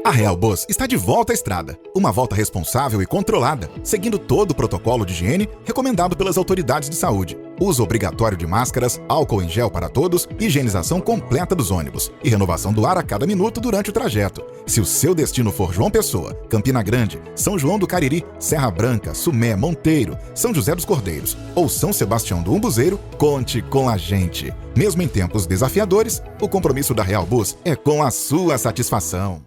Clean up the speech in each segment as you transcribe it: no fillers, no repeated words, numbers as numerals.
A Real Bus está de volta à estrada. Uma volta responsável e controlada, seguindo todo o protocolo de higiene recomendado pelas autoridades de saúde. Uso obrigatório de máscaras, álcool em gel para todos, higienização completa dos ônibus e renovação do ar a cada minuto durante o trajeto. Se o seu destino for João Pessoa, Campina Grande, São João do Cariri, Serra Branca, Sumé, Monteiro, São José dos Cordeiros ou São Sebastião do Umbuzeiro, conte com a gente. Mesmo em tempos desafiadores, o compromisso da Real Bus é com a sua satisfação.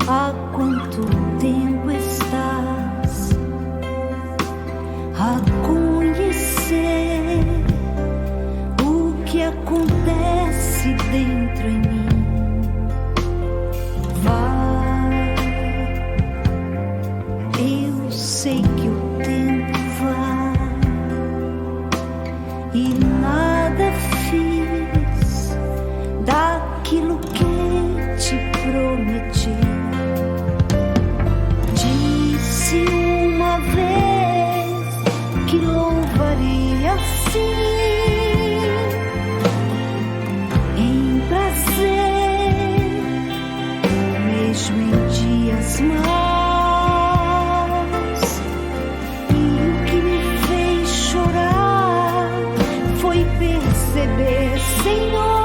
Há quanto tempo estás a conhecer o que acontece dentro em mim? Vai, eu sei que o tempo vai e nada fiz daquilo que te prometi. Disse uma vez que louvaria sim em prazer, mesmo em dias maus. E o que me fez chorar foi perceber, Senhor,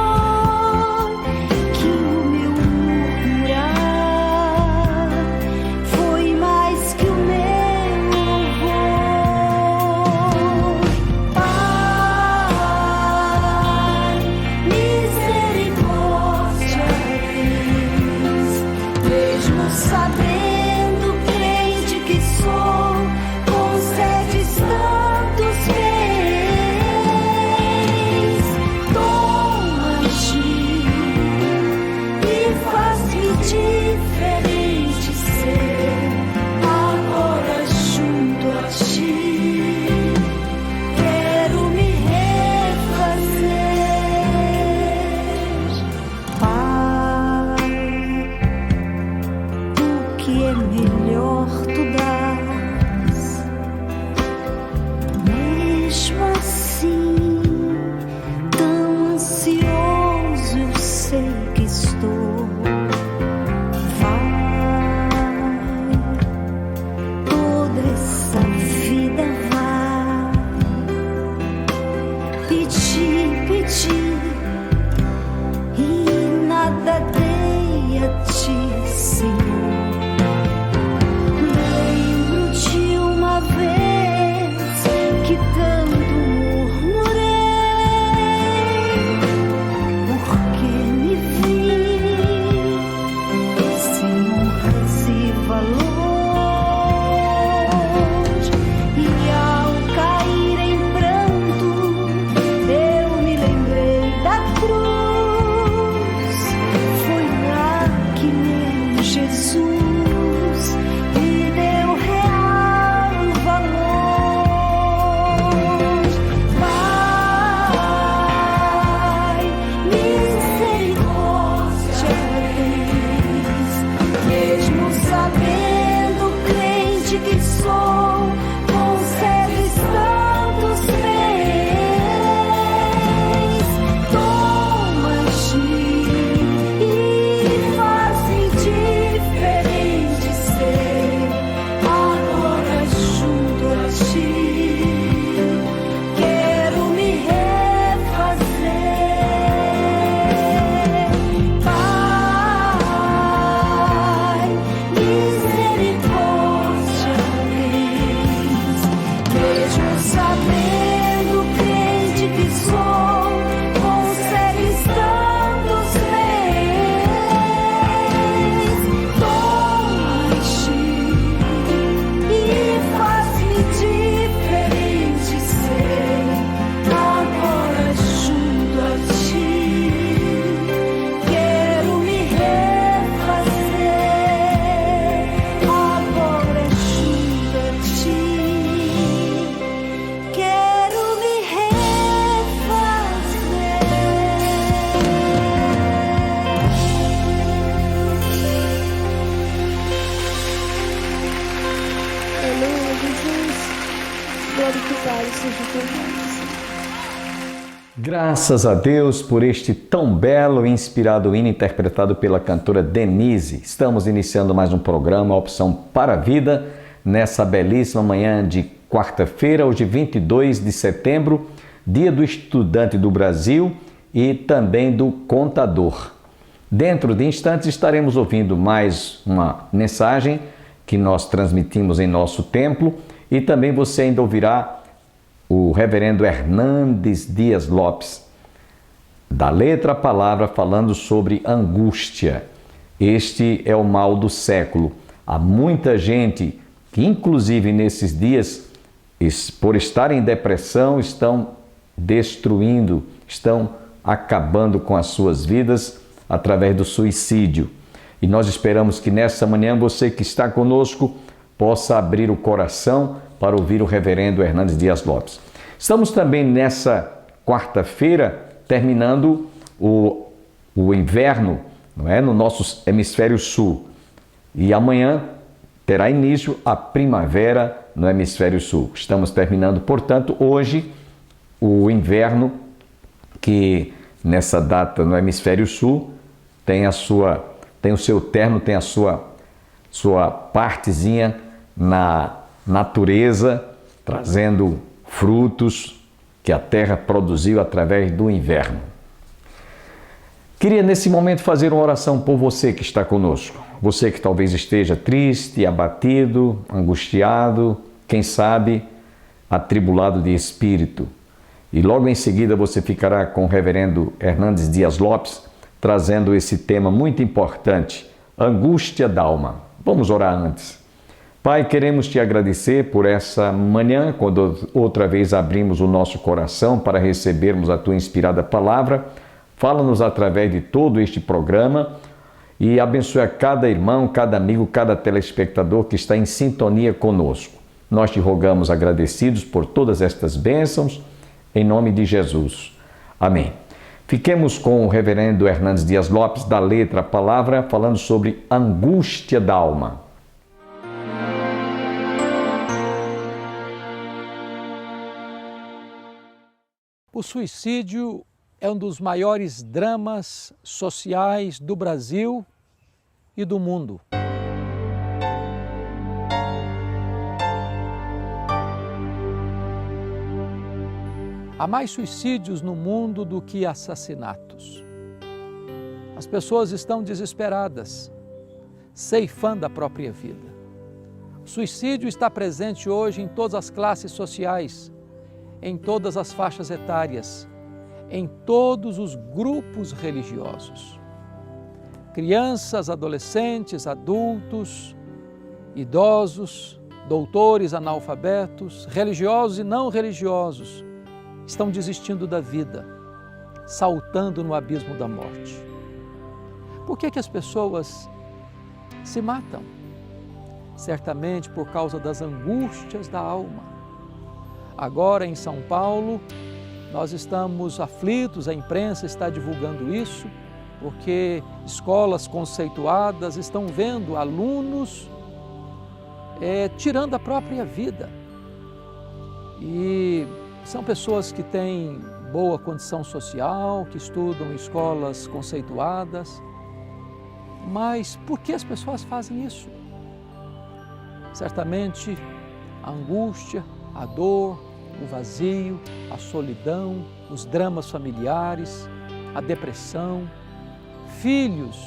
Graças a Deus por este tão belo e inspirado hino interpretado pela cantora Denise. Estamos iniciando mais um programa, Opção para a Vida, nessa belíssima manhã de quarta-feira, hoje 22 de setembro, Dia do Estudante do Brasil e também do Contador. Dentro de instantes estaremos ouvindo mais uma mensagem que nós transmitimos em nosso templo e também você ainda ouvirá o reverendo Hernandes Dias Lopes, da Letra à Palavra, falando sobre angústia. Este é o mal do século. Há muita gente que, inclusive nesses dias, por estar em depressão, estão destruindo, estão acabando com as suas vidas através do suicídio. E nós esperamos que nessa manhã você que está conosco possa abrir o coração para ouvir o reverendo Hernandes Dias Lopes. Estamos também nessa quarta-feira terminando o inverno, não é? No nosso hemisfério sul. E amanhã terá início a primavera no hemisfério sul. Estamos terminando, portanto, hoje o inverno, que nessa data no hemisfério sul tem o seu terno, tem a sua partezinha na natureza, trazendo frutos que a terra produziu através do inverno. Queria nesse momento fazer uma oração por você que está conosco. Você que talvez esteja triste, abatido, angustiado, quem sabe atribulado de espírito. E logo em seguida você ficará com o reverendo Hernandes Dias Lopes, trazendo esse tema muito importante, angústia da alma. Vamos orar antes. Pai, queremos te agradecer por essa manhã, quando outra vez abrimos o nosso coração para recebermos a tua inspirada palavra. Fala-nos através de todo este programa e abençoe a cada irmão, cada amigo, cada telespectador que está em sintonia conosco. Nós te rogamos agradecidos por todas estas bênçãos, em nome de Jesus. Amém. Fiquemos com o reverendo Hernandes Dias Lopes, da Letra à Palavra, falando sobre angústia da alma. O suicídio é um dos maiores dramas sociais do Brasil e do mundo. Há mais suicídios no mundo do que assassinatos. As pessoas estão desesperadas, ceifando a própria vida. O suicídio está presente hoje em todas as classes sociais, em todas as faixas etárias, em todos os grupos religiosos. Crianças, adolescentes, adultos, idosos, doutores, analfabetos, religiosos e não religiosos, estão desistindo da vida, saltando no abismo da morte. Por que as pessoas se matam? Certamente por causa das angústias da alma. Agora em São Paulo, nós estamos aflitos, a imprensa está divulgando isso, porque escolas conceituadas estão vendo alunos tirando a própria vida. E são pessoas que têm boa condição social, que estudam em escolas conceituadas. Mas por que as pessoas fazem isso? Certamente a angústia, a dor, o vazio, a solidão, os dramas familiares, a depressão, filhos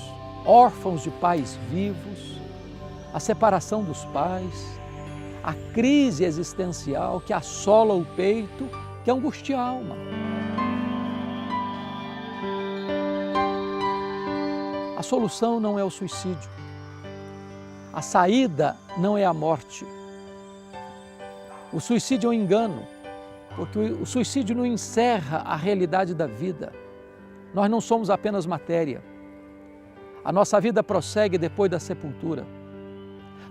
órfãos de pais vivos, a separação dos pais, a crise existencial que assola o peito, que angustia a alma. A solução não é o suicídio. A saída não é a morte. O suicídio é um engano, porque o suicídio não encerra a realidade da vida. Nós não somos apenas matéria. A nossa vida prossegue depois da sepultura.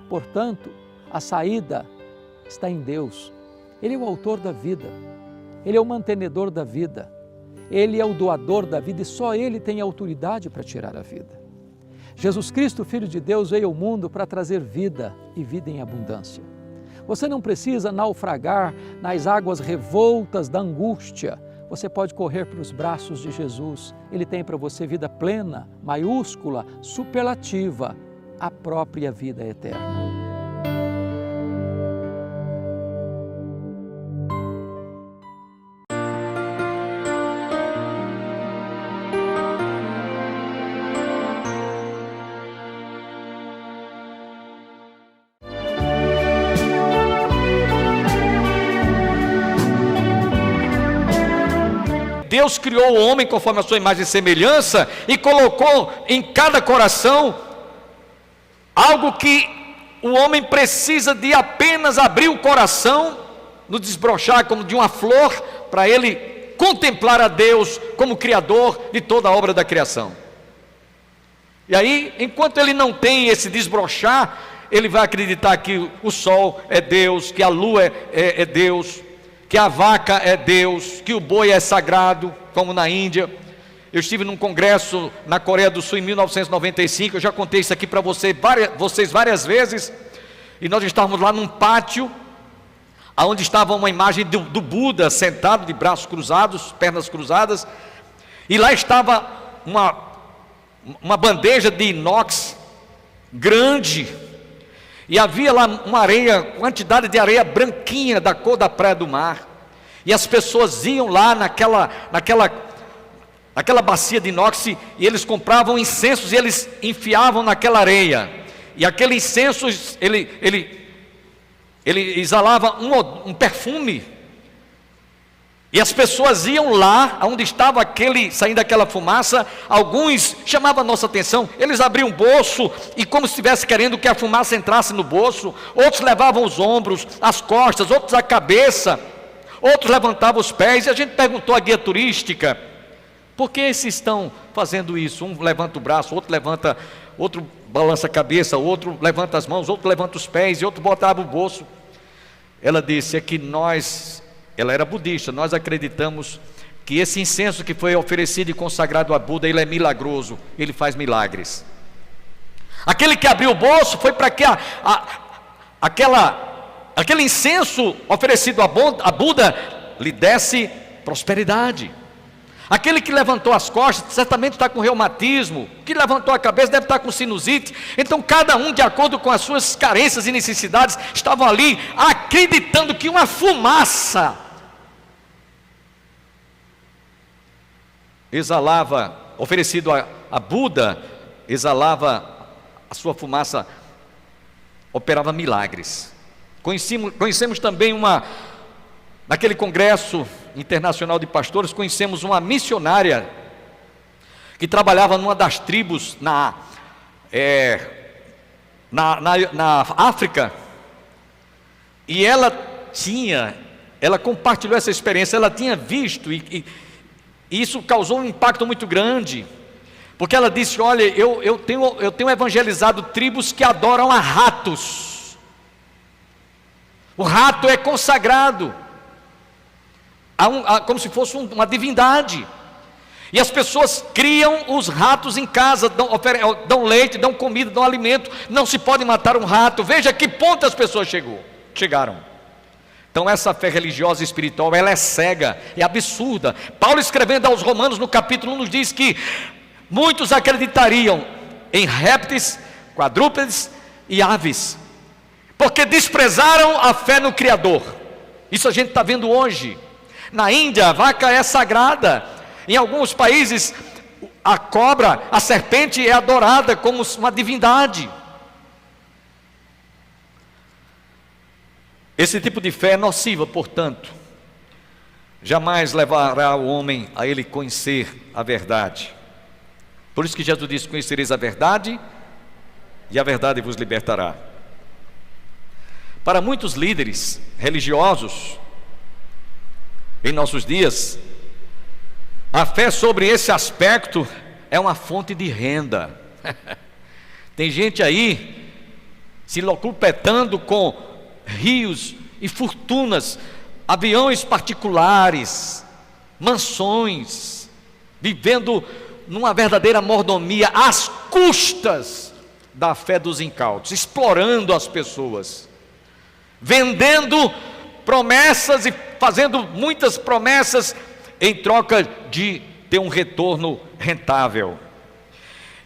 Portanto, a saída está em Deus. Ele é o autor da vida. Ele é o mantenedor da vida. Ele é o doador da vida e só Ele tem autoridade para tirar a vida. Jesus Cristo, Filho de Deus, veio ao mundo para trazer vida e vida em abundância. Você não precisa naufragar nas águas revoltas da angústia. você pode correr para os braços de Jesus. Ele tem para você vida plena, maiúscula, superlativa, a própria vida eterna. Deus criou o homem conforme a sua imagem e semelhança e colocou em cada coração algo que o homem precisa de apenas abrir o coração, no desbrochar como de uma flor, para ele contemplar a Deus como Criador de toda a obra da criação. E aí, enquanto ele não tem esse desbrochar, ele vai acreditar que o sol é Deus, que a lua é Deus, que a vaca é Deus, que o boi é sagrado, como na Índia. Eu estive num congresso na Coreia do Sul em 1995, eu já contei isso aqui para vocês várias vezes, e nós estávamos lá num pátio, onde estava uma imagem do Buda sentado de braços cruzados, pernas cruzadas, e lá estava uma bandeja de inox grande, e havia lá uma areia, quantidade de areia branquinha da cor da praia do mar, e as pessoas iam lá naquela bacia de inox, e eles compravam incensos e eles enfiavam naquela areia, e aquele incenso ele exalava um perfume, e as pessoas iam lá onde estava saindo aquela fumaça. Alguns chamavam a nossa atenção, eles abriam o bolso e como se estivesse querendo que a fumaça entrasse no bolso, outros levavam os ombros, as costas, outros a cabeça, outros levantavam os pés, e a gente perguntou à guia turística: por que esses estão fazendo isso? Um levanta o braço, outro balança a cabeça, outro levanta as mãos, outro levanta os pés, e outro botava o bolso. Ela disse: é que ela era budista, nós acreditamos que esse incenso que foi oferecido e consagrado a Buda, ele é milagroso, ele faz milagres. Aquele que abriu o bolso foi para que aquele incenso oferecido a Buda lhe desse prosperidade. Aquele que levantou as costas certamente está com reumatismo, que levantou a cabeça deve estar com sinusite. Então cada um, de acordo com as suas carências e necessidades, estavam ali acreditando que uma fumaça exalava, oferecido a Buda, exalava, a sua fumaça operava milagres. Conhecemos também naquele congresso internacional de pastores, conhecemos uma missionária que trabalhava numa das tribos na África, e ela compartilhou essa experiência. Ela tinha visto, e isso causou um impacto muito grande, porque ela disse: olha, eu tenho evangelizado tribos que adoram a ratos. O rato é consagrado como se fosse uma divindade, e as pessoas criam os ratos em casa, dão leite, dão comida, dão alimento. Não se pode matar um rato. Veja que ponto as pessoas chegaram. Então essa fé religiosa e espiritual, ela é cega, é absurda. Paulo, escrevendo aos Romanos no capítulo 1, nos diz que muitos acreditariam em répteis, quadrúpedes e aves, porque desprezaram a fé no Criador. Isso a gente está vendo hoje. Na Índia, a vaca é sagrada. Em alguns países, a cobra, a serpente é adorada como uma divindade. Esse tipo de fé é nociva, portanto, jamais levará o homem a ele conhecer a verdade. Por isso que Jesus disse: conhecereis a verdade, e a verdade vos libertará. Para muitos líderes religiosos em nossos dias, a fé sobre esse aspecto é uma fonte de renda. Tem gente aí se locupletando com rios e fortunas, aviões particulares, mansões, vivendo numa verdadeira mordomia às custas da fé dos incautos, explorando as pessoas, vendendo promessas e fazendo muitas promessas em troca de ter um retorno rentável.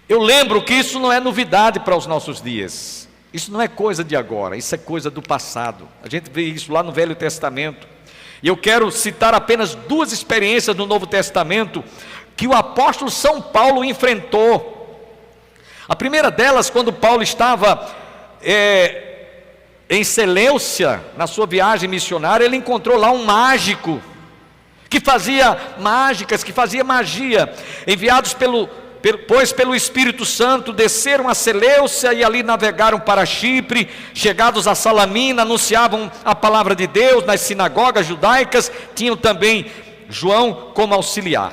Eu lembro que isso não é novidade para os nossos dias. Isso não é coisa de agora, isso é coisa do passado. A gente vê isso lá no Velho Testamento. E eu quero citar apenas 2 experiências no Novo Testamento que o apóstolo São Paulo enfrentou. A primeira delas, quando Paulo estava em Seleucia, na sua viagem missionária, ele encontrou lá um mágico que fazia mágicas, que fazia magia, enviados pois pelo Espírito Santo desceram a Seleucia e ali navegaram para Chipre. Chegados a Salamina, anunciavam a palavra de Deus nas sinagogas judaicas. Tinham também João como auxiliar.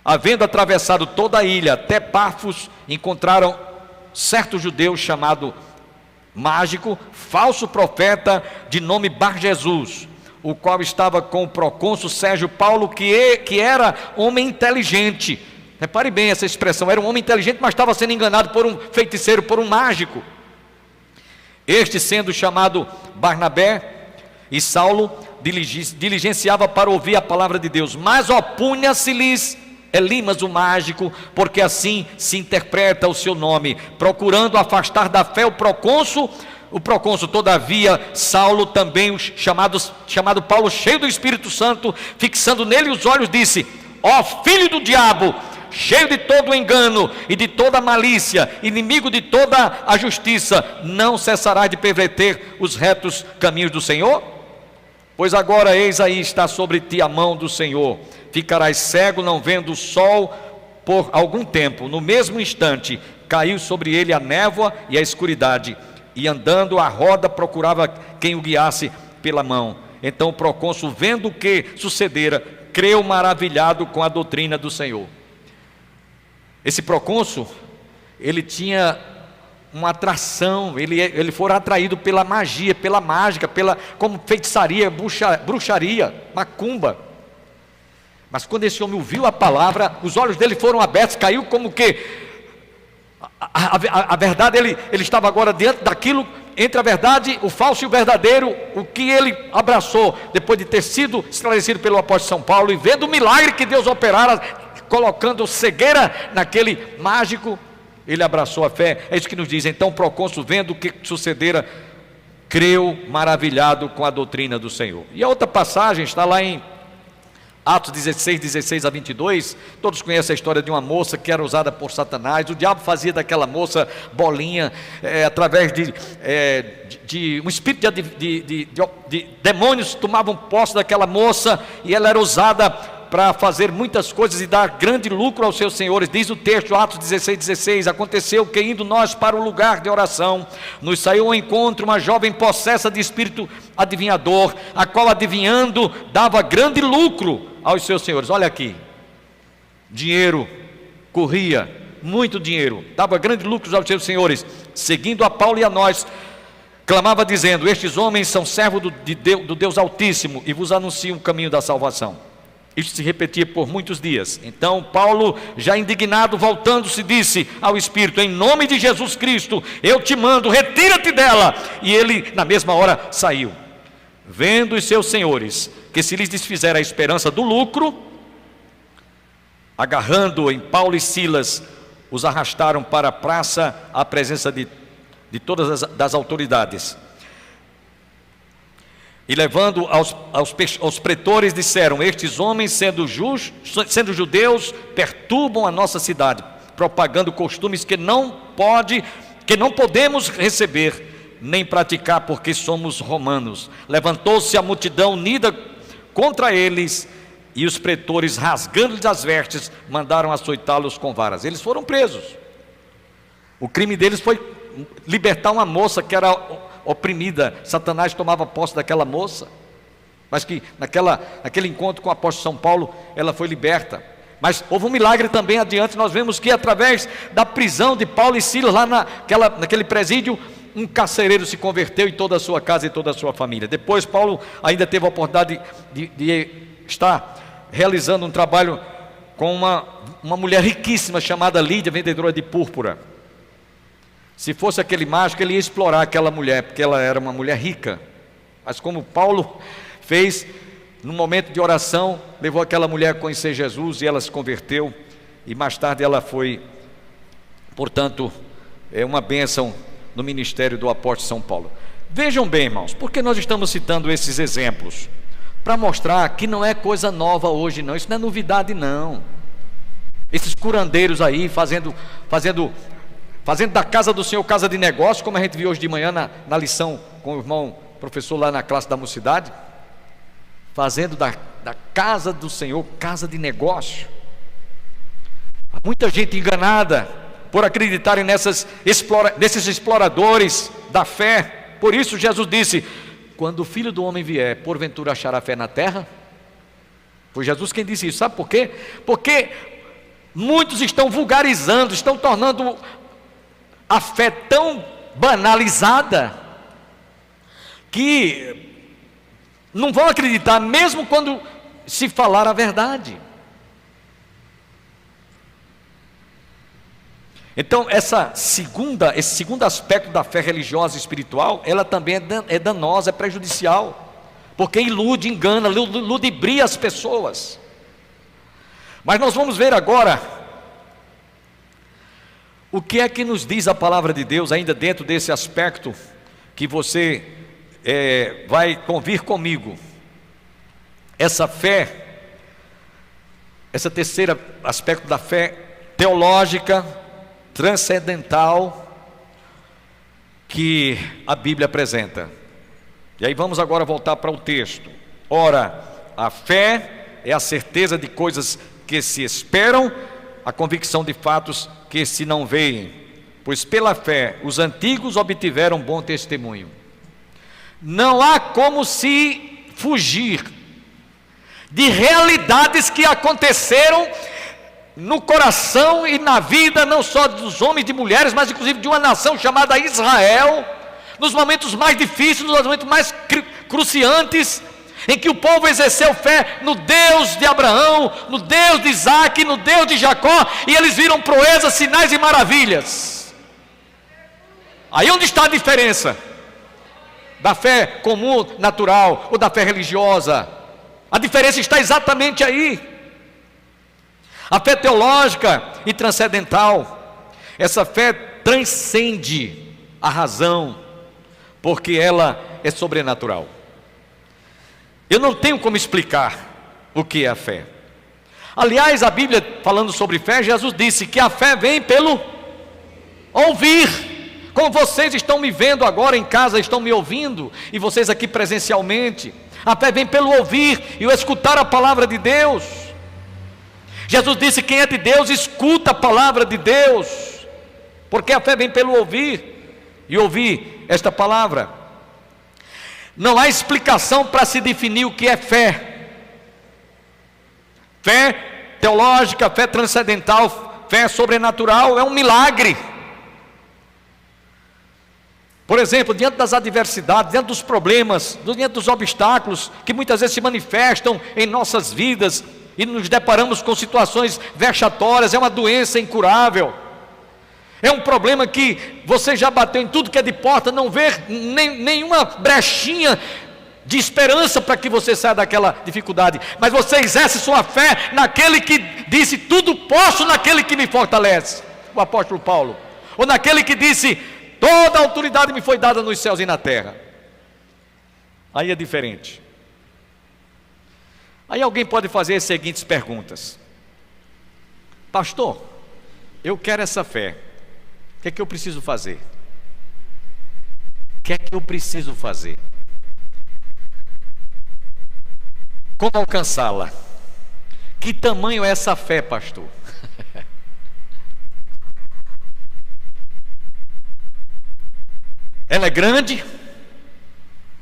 Havendo atravessado toda a ilha até Pafos, encontraram certo judeu chamado mágico, falso profeta, de nome Bar Jesus, o qual estava com o procônsul Sérgio Paulo, que era homem inteligente. Repare bem essa expressão, era um homem inteligente, mas estava sendo enganado por um feiticeiro, por um mágico. Este, sendo chamado Barnabé, e Saulo diligenciava para ouvir a palavra de Deus, mas opunha-se-lhes Elimas o mágico, porque assim se interpreta o seu nome, procurando afastar da fé o procônsul, todavia, Saulo também, chamado Paulo, cheio do Espírito Santo, fixando nele os olhos, disse: ó filho do diabo, cheio de todo o engano e de toda a malícia, inimigo de toda a justiça, não cessarás de perverter os retos caminhos do Senhor? Pois agora eis aí está sobre ti a mão do Senhor, ficarás cego, não vendo o sol por algum tempo. No mesmo instante caiu sobre ele a névoa e a escuridade, e andando à roda procurava quem o guiasse pela mão. Então o procônsul, vendo o que sucedera, creu maravilhado com a doutrina do Senhor. Esse procônsul, ele tinha uma atração, ele fora atraído pela magia, pela mágica, como feitiçaria, bruxaria, macumba. Mas quando esse homem ouviu a palavra, os olhos dele foram abertos, caiu como que a verdade, ele estava agora diante daquilo, entre a verdade, o falso e o verdadeiro, o que ele abraçou, depois de ter sido esclarecido pelo apóstolo São Paulo, e vendo o milagre que Deus operara, colocando cegueira naquele mágico, ele abraçou a fé. É isso que nos diz. Então o procônsul, vendo o que sucedera, creu maravilhado com a doutrina do Senhor. E a outra passagem está lá em Atos 16 a 22, todos conhecem a história de uma moça que era usada por Satanás. O diabo fazia daquela moça bolinha, através de um espírito de demônios tomavam posse daquela moça, e ela era usada para fazer muitas coisas e dar grande lucro aos seus senhores. Diz o texto, Atos 16, aconteceu que indo nós para o lugar de oração, nos saiu ao encontro uma jovem possessa de espírito adivinhador, a qual adivinhando dava grande lucro aos seus senhores. Olha aqui, dinheiro corria, muito dinheiro, dava grande lucro aos seus senhores. Seguindo a Paulo e a nós, clamava dizendo: estes homens são servos do Deus Altíssimo e vos anunciam o caminho da salvação. Isto se repetia por muitos dias. Então Paulo, já indignado, voltando-se, disse ao Espírito: em nome de Jesus Cristo, eu te mando, retira-te dela. E ele na mesma hora saiu. Vendo os seus senhores que se lhes desfizera a esperança do lucro, agarrando em Paulo e Silas, os arrastaram para a praça, à presença de todas as autoridades. E levando aos pretores, disseram: estes homens, sendo judeus, perturbam a nossa cidade, propagando costumes que não podemos receber, nem praticar, porque somos romanos. Levantou-se a multidão unida contra eles, e os pretores, rasgando-lhes as vestes, mandaram açoitá-los com varas. Eles foram presos. O crime deles foi libertar uma moça que era oprimida. Satanás tomava posse daquela moça, mas que naquele encontro com o apóstolo São Paulo, ela foi liberta. Mas houve um milagre também adiante. Nós vemos que através da prisão de Paulo e Silas, lá naquele presídio, um carcereiro se converteu, e toda a sua casa e toda a sua família. Depois Paulo ainda teve a oportunidade de estar realizando um trabalho com uma mulher riquíssima chamada Lídia, vendedora de púrpura. Se fosse aquele mágico, ele ia explorar aquela mulher, porque ela era uma mulher rica. Mas como Paulo fez, num momento de oração, levou aquela mulher a conhecer Jesus e ela se converteu, e mais tarde ela foi, portanto, uma bênção no ministério do apóstolo São Paulo. Vejam bem, irmãos, por que nós estamos citando esses exemplos? Para mostrar que não é coisa nova hoje não, isso não é novidade não. Esses curandeiros aí fazendo da casa do Senhor casa de negócio, como a gente viu hoje de manhã na lição com o irmão professor lá na classe da mocidade, fazendo da casa do Senhor casa de negócio. Há muita gente enganada por acreditarem nesses exploradores da fé. Por isso Jesus disse: quando o Filho do Homem vier, porventura achará fé na terra? Foi Jesus quem disse isso. Sabe por quê? Porque muitos estão vulgarizando, estão tornando a fé tão banalizada que não vão acreditar mesmo quando se falar a verdade. Então esse segundo aspecto da fé religiosa e espiritual, ela também é danosa, é prejudicial, porque ilude, engana, ludibria as pessoas. Mas nós vamos ver agora o que é que nos diz a palavra de Deus, ainda dentro desse aspecto que você vai convir comigo. Essa fé, esse terceiro aspecto da fé teológica, transcendental, que a Bíblia apresenta. E aí vamos agora voltar para o texto. Ora, a fé é a certeza de coisas que se esperam, a convicção de fatos que se não veem, pois pela fé os antigos obtiveram bom testemunho. Não há como se fugir de realidades que aconteceram no coração e na vida, não só dos homens e de mulheres, mas inclusive de uma nação chamada Israel, nos momentos mais difíceis, nos momentos mais cruciantes, em que o povo exerceu fé no Deus de Abraão, no Deus de Isaac, no Deus de Jacó, e eles viram proezas, sinais e maravilhas. Aí onde está a diferença da fé comum, natural, ou da fé religiosa? A diferença está exatamente aí. A fé teológica e transcendental, essa fé transcende a razão, porque ela é sobrenatural. Eu não tenho como explicar o que é a fé. Aliás, a Bíblia, falando sobre fé, Jesus disse que a fé vem pelo ouvir. Como vocês estão me vendo agora em casa, estão me ouvindo, e vocês aqui presencialmente, a fé vem pelo ouvir e o escutar a palavra de Deus. Jesus disse: quem é de Deus escuta a palavra de Deus, porque a fé vem pelo ouvir e ouvir esta palavra. Não há explicação para se definir o que é fé. Fé teológica, fé transcendental, fé sobrenatural é um milagre. Por exemplo, diante das adversidades, diante dos problemas, diante dos obstáculos que muitas vezes se manifestam em nossas vidas, e nos deparamos com situações vexatórias, é uma doença incurável, é um problema que você já bateu em tudo que é de porta, não vê nenhuma brechinha de esperança para que você saia daquela dificuldade, mas você exerce sua fé naquele que disse: tudo posso naquele que me fortalece, o apóstolo Paulo, ou naquele que disse: toda a autoridade me foi dada nos céus e na terra. Aí é diferente. Aí alguém pode fazer as seguintes perguntas: pastor, eu quero essa fé, o que é que eu preciso fazer? O que é que eu preciso fazer? Como alcançá-la? Que tamanho é essa fé, pastor? Ela é grande?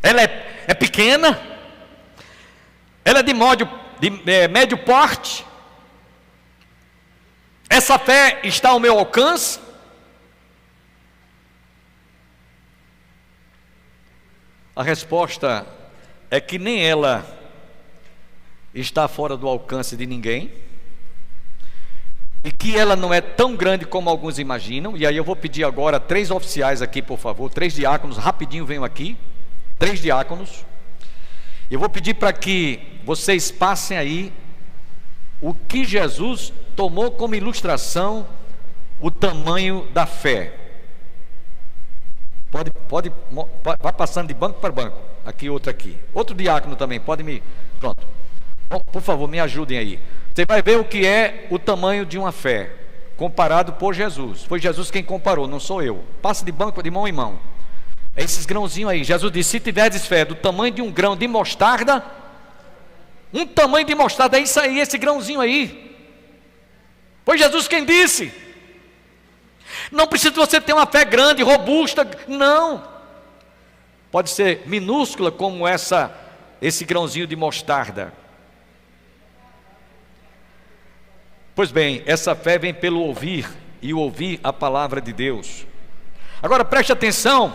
Ela é pequena? Ela é de médio porte? Essa fé está ao meu alcance? A resposta é que nem ela está fora do alcance de ninguém, e que ela não é tão grande como alguns imaginam. E aí eu vou pedir agora 3 oficiais aqui, por favor, 3 diáconos, rapidinho venham aqui, 3 diáconos. Eu vou pedir para que vocês passem aí o que Jesus tomou como ilustração o tamanho da fé. Vai passando de banco para banco. Aqui, outro aqui. Outro diácono também, pode me... Pronto. Bom, por favor, me ajudem aí. Você vai ver o que é o tamanho de uma fé, comparado por Jesus. Foi Jesus quem comparou, não sou eu. Passa de banco, de mão em mão. É esses grãozinhos aí. Jesus disse, se tiverdes fé do tamanho de um grão de mostarda, um tamanho de mostarda, é isso aí, esse grãozinho aí. Foi Jesus quem disse. Não precisa você ter uma fé grande, robusta, não. Pode ser minúscula como esse grãozinho de mostarda. Pois bem, essa fé vem pelo ouvir, e ouvir a palavra de Deus. Agora preste atenção,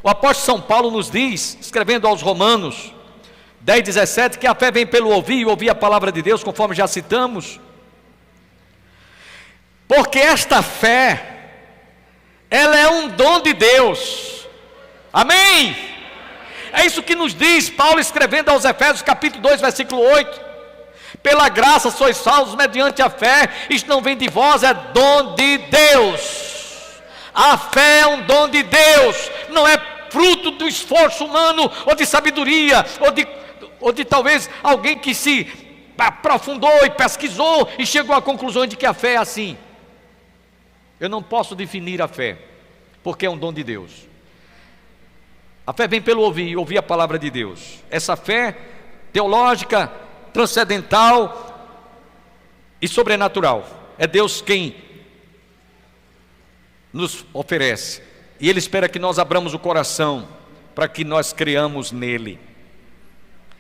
o apóstolo São Paulo nos diz, escrevendo aos Romanos 10:17, que a fé vem pelo ouvir, e ouvir a palavra de Deus, conforme já citamos. Porque esta fé, ela é um dom de Deus. Amém? É isso que nos diz Paulo escrevendo aos Efésios capítulo 2, versículo 8. Pela graça sois salvos mediante a fé, isto não vem de vós, é dom de Deus. A fé é um dom de Deus, não é fruto do esforço humano, ou de sabedoria, ou de talvez alguém que se aprofundou e pesquisou e chegou à conclusão de que a fé é assim. Eu não posso definir a fé, porque é um dom de Deus. A fé vem pelo ouvir, ouvir a palavra de Deus. Essa fé teológica, transcendental e sobrenatural, é Deus quem nos oferece, e Ele espera que nós abramos o coração para que nós creamos nele.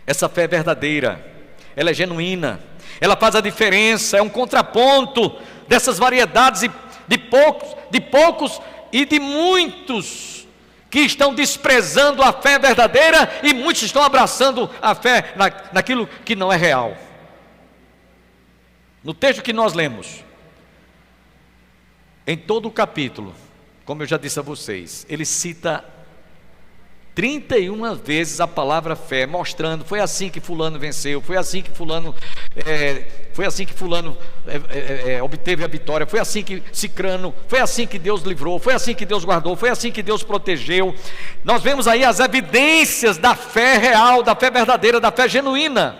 Essa fé é verdadeira, ela é genuína, ela faz a diferença, é um contraponto dessas variedades de poucos e de muitos que estão desprezando a fé verdadeira, e muitos estão abraçando a fé naquilo que não é real. No texto que nós lemos, em todo o capítulo, como eu já disse a vocês, ele cita 31 vezes a palavra fé, mostrando, foi assim que fulano venceu, foi assim que fulano obteve a vitória, foi assim que Cicrano, foi assim que Deus livrou, foi assim que Deus guardou, foi assim que Deus protegeu. Nós vemos aí as evidências da fé real, da fé verdadeira, da fé genuína.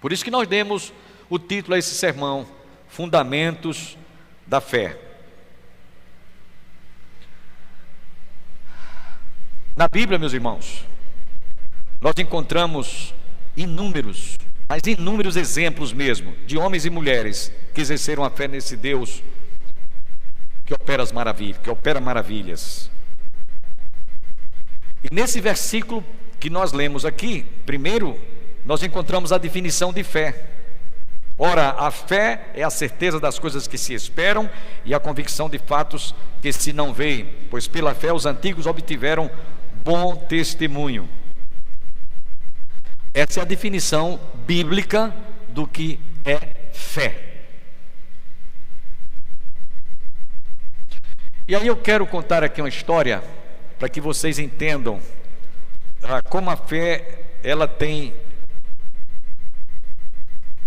Por isso que nós demos o título a esse sermão, Fundamentos da Fé. Na Bíblia, meus irmãos, nós encontramos inúmeros exemplos mesmo, de homens e mulheres que exerceram a fé nesse Deus que opera maravilhas. E nesse versículo que nós lemos aqui, primeiro, nós encontramos a definição de fé. Ora, a fé é a certeza das coisas que se esperam e a convicção de fatos que se não veem, pois pela fé os antigos obtiveram bom testemunho. Essa é a definição bíblica do que é fé. E aí eu quero contar aqui uma história para que vocês entendam como a fé ela tem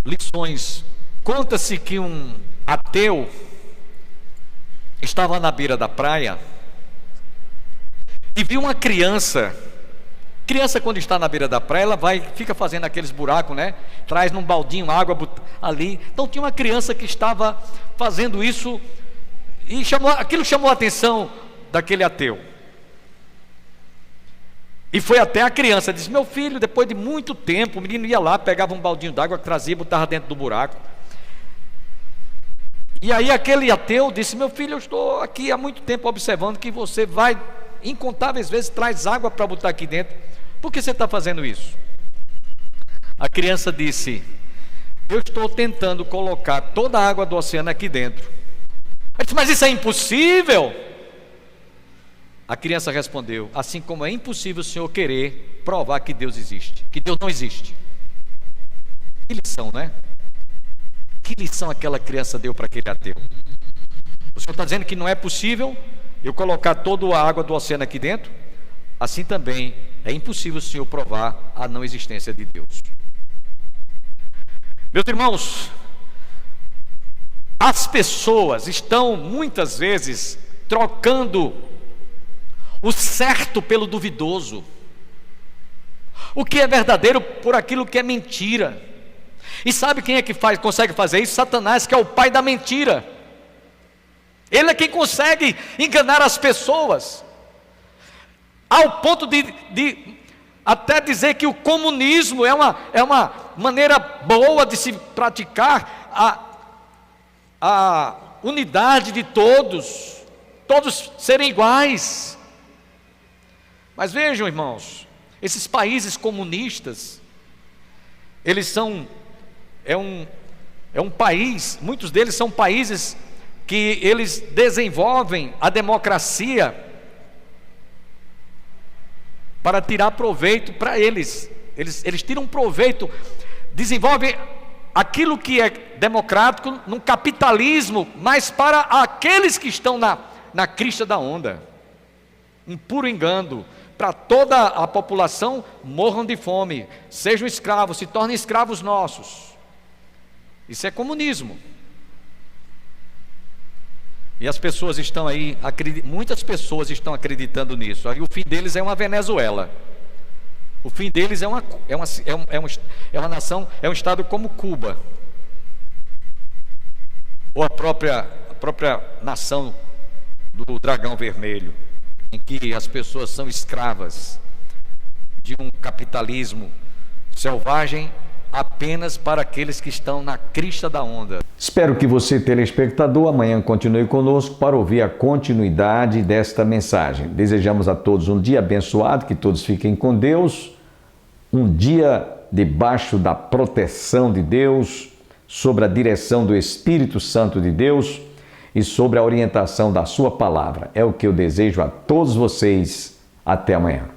lições. Conta-se que um ateu estava na beira da praia e viu uma criança. Quando está na beira da praia, ela fica fazendo aqueles buracos, né? Traz num baldinho água ali. Então tinha uma criança que estava fazendo isso e aquilo chamou a atenção daquele ateu. E foi até a criança, disse: meu filho, depois de muito tempo, o menino ia lá, pegava um baldinho d'água, trazia, botava dentro do buraco. E aí aquele ateu disse: meu filho, eu estou aqui há muito tempo observando que você vai, incontáveis vezes, traz água para botar aqui dentro. Por que você está fazendo isso? A criança disse: eu estou tentando colocar toda a água do oceano aqui dentro. Eu disse: mas isso é impossível. A criança respondeu: assim como é impossível o senhor querer provar que Deus existe, que Deus não existe. Que lição, né? Que lição aquela criança deu para aquele ateu? O senhor está dizendo que não é possível eu colocar toda a água do oceano aqui dentro? assim também é impossível o Senhor provar a não existência de Deus. Meus irmãos, as pessoas estão muitas vezes trocando o certo pelo duvidoso, o que é verdadeiro por aquilo que é mentira. E sabe quem é que consegue fazer isso? Satanás, que é o pai da mentira. Ele é quem consegue enganar as pessoas, ao ponto de até dizer que o comunismo é uma maneira boa de se praticar a unidade de todos serem iguais. Mas vejam, irmãos, esses países comunistas, eles são, é um país, muitos deles são países que eles desenvolvem a democracia para tirar proveito para eles. Eles tiram proveito, desenvolvem aquilo que é democrático num capitalismo, mas para aqueles que estão na crista da onda, um puro engano, para toda a população morram de fome, sejam escravos, se tornem escravos nossos. Isso é comunismo. E as pessoas estão aí, muitas pessoas estão acreditando nisso. Aí o fim deles é uma Venezuela. O fim deles é uma nação, é um estado como Cuba, ou a própria nação do dragão vermelho, em que as pessoas são escravas de um capitalismo selvagem apenas para aqueles que estão na crista da onda. Espero que você, telespectador, amanhã continue conosco para ouvir a continuidade desta mensagem. Desejamos a todos um dia abençoado, que todos fiquem com Deus, um dia debaixo da proteção de Deus, sob a direção do Espírito Santo de Deus e sobre a orientação da sua palavra. É o que eu desejo a todos vocês. Até amanhã.